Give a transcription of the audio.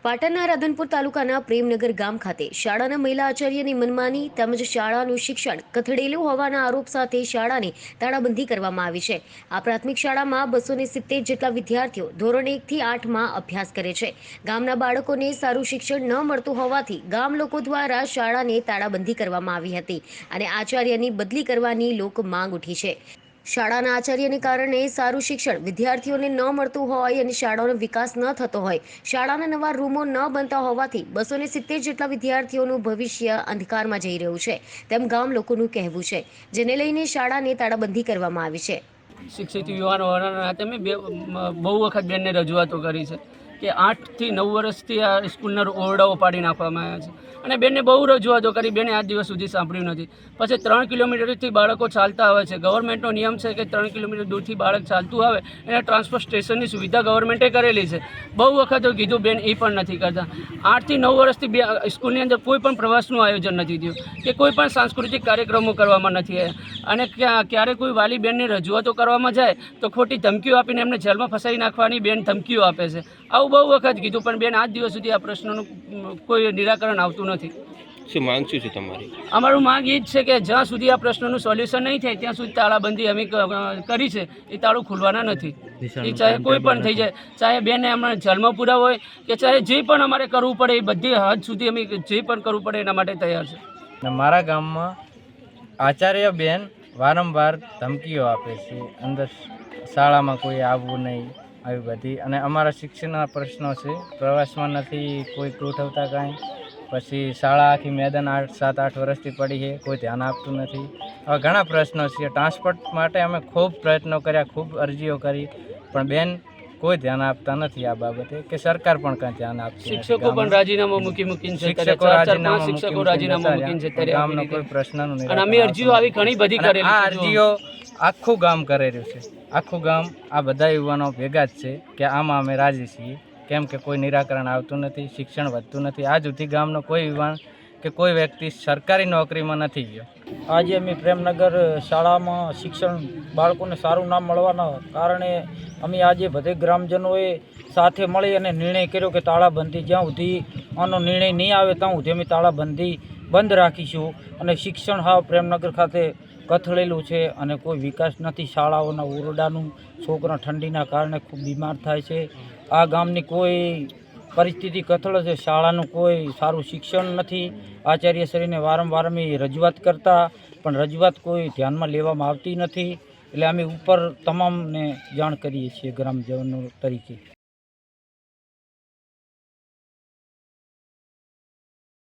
પાટણના રાધનપુર તાલુકાના પ્રેમનગર ગામ ખાતે શાળાના મહિલા આચાર્યની મનમાની તેમજ શાળાનું શિક્ષણ કથળેલું હોવાના આરોપ સાથે શાળાને તાળાબંધી કરવામાં આવી છે। આ પ્રાથમિક શાળામાં 270 જેટલા વિદ્યાર્થીઓ ધોરણ 1 થી 8માં અભ્યાસ કરે છે। ગામના બાળકોને સારું શિક્ષણ ન મળતું હોવાથી ગામ લોકો દ્વારા શાળાને તાળાબંધી કરવામાં આવી હતી અને આચાર્યની બદલી કરવાની લોક માંગ ઉઠી છે। શાળાના આચાર્યને કારણે સારું શિક્ષણ વિદ્યાર્થીઓને ન મળતું હોય અને શાળાનો વિકાસ ન થતો હોય, શાળાના નવા રૂમો ન બનતા હોવાથી 270 જેટલા વિદ્યાર્થીઓનું ભવિષ્ય અંધકારમાં જઈ રહ્યું છે તેમ ગામ લોકોનું કહેવું છે, જેને લઈને શાળાને તાળાબંધી કરવામાં આવી છે। શિક્ષિત યુવાનો હોવાના નાતે મેં બહુ વખત બેનને રજૂઆતો કરી છે કે 8 થી 9 વર્ષથી આ સ્કૂલના ઓરડાઓ પાડી નાખવામાં આવ્યા છે અને બેનને બહુ રજૂઆતો કરી, બેને આજ દિવસ સુધી સાંભળ્યું નથી। પછી 3 કિલોમીટરથી બાળકો ચાલતા આવે છે, ગવર્મેન્ટનો નિયમ છે કે 3 કિલોમીટર દૂરથી બાળક ચાલતું આવે એને ટ્રાન્સપોર્ટ સ્ટેશનની સુવિધા ગવર્મેન્ટે કરેલી છે। બહુ વખત કીધું, બેન એ પણ નથી કરતા। 8 થી 9 વર્ષથી સ્કૂલની અંદર કોઈ પણ પ્રવાસનું આયોજન નથી થયું કે કોઈ પણ સાંસ્કૃતિક કાર્યક્રમો કરવામાં નથી આવ્યા અને ક્યારે કોઈ વાલી બેનને રજૂઆતો કરવામાં જાય તો ખોટી ધમકીઓ આપીને એમને જેલમાં ફસાવી નાખવાની બેન ધમકીઓ આપે છે। આવું બહુ વખત કીધું પણ બેન આજ દિવસ સુધી આ પ્રશ્નનું કોઈ નિરાકરણ આવતું નથી। શું માંગ શું છે તમારી? અમારું માંગ એ જ છે કે જ્યાં સુધી આ પ્રશ્નનું સોલ્યુશન નહીં થાય ત્યાં સુધી તાળાબંધી અમે કરી છે એ તાળું ખુલવાના નથી। એ ચાહે કોઈ પણ થઈ જાય, ચાહે બેને અમને જેલમાં પૂરા હોય કે ચાહે જે પણ અમારે કરવું પડે એ બધી હદ સુધી અમે જે પણ કરવું પડે એના માટે તૈયાર છે। મારા ગામમાં આચાર્ય બેન વારંવાર ધમકીઓ આપે છે, અંદર શાળામાં કોઈ આવવું નહીં આવી બધી, અને અમારા શિક્ષણના પ્રશ્નો છે, પ્રવાસમાં નથી કોઈ ગોઠવતા કાંઈ, પછી શાળા આખી મેદાન 7-8 વર્ષથી પડી છે, કોઈ ધ્યાન આપતું નથી। હવે ઘણા પ્રશ્નો છે, ટ્રાન્સપોર્ટ માટે અમે ખૂબ પ્રયત્નો કર્યા, ખૂબ અરજીઓ કરી પણ બેન કોઈ ધ્યાન આપતા નથી આ બાબતે કે સરકાર પણ કાંઈ ધ્યાન આપતી નથી। શિક્ષકો પણ રાજીનામું મૂકીને છે, શિક્ષકો રાજીનામું મૂકીને છે, ગામનો કોઈ પ્રશ્નનું નિરાકરણ અને અમે અરજીઓ આવી ઘણી બધી કરેલી આ અરજીઓ આખું ગામ કરેલું છે, આખું ગામ આ બધા યુવાનો ભેગા જ છે કે આમાં અમે રાજી છીએ, કેમ કે કોઈ નિરાકરણ આવતું નથી, શિક્ષણ વધતું નથી। આજ સુધી ગામનો કોઈ યુવાન કે કોઈ વ્યક્તિ સરકારી નોકરીમાં નથી ગયો। આજે અમે પ્રેમનગર શાળામાં શિક્ષણ બાળકોને સારું ના મળવાના કારણે અમે આજે બધે ગ્રામજનોએ સાથે મળી અને નિર્ણય કર્યો કે તાળાબંધી જ્યાં સુધી આનો નિર્ણય નહીં આવે ત્યાં સુધી અમે તાળાબંધી બંધ રાખીશું અને શિક્ષણ હાવ પ્રેમનગર ખાતે કથળેલું છે અને કોઈ વિકાસ નથી। શાળાઓના ઓરડાનું છોકરા ઠંડીના કારણે ખૂબ બીમાર થાય છે। આ ગામની કોઈ પરિસ્થિતિ કથળ છે, શાળાનું કોઈ સારું શિક્ષણ નથી। આચાર્યશ્રીને વારંવાર અમે રજૂઆત કરતા પણ રજૂઆત કોઈ ધ્યાનમાં લેવામાં આવતી નથી, એટલે અમે ઉપર તમામને જાણ કરીએ છીએ ગ્રામજનો તરીકે।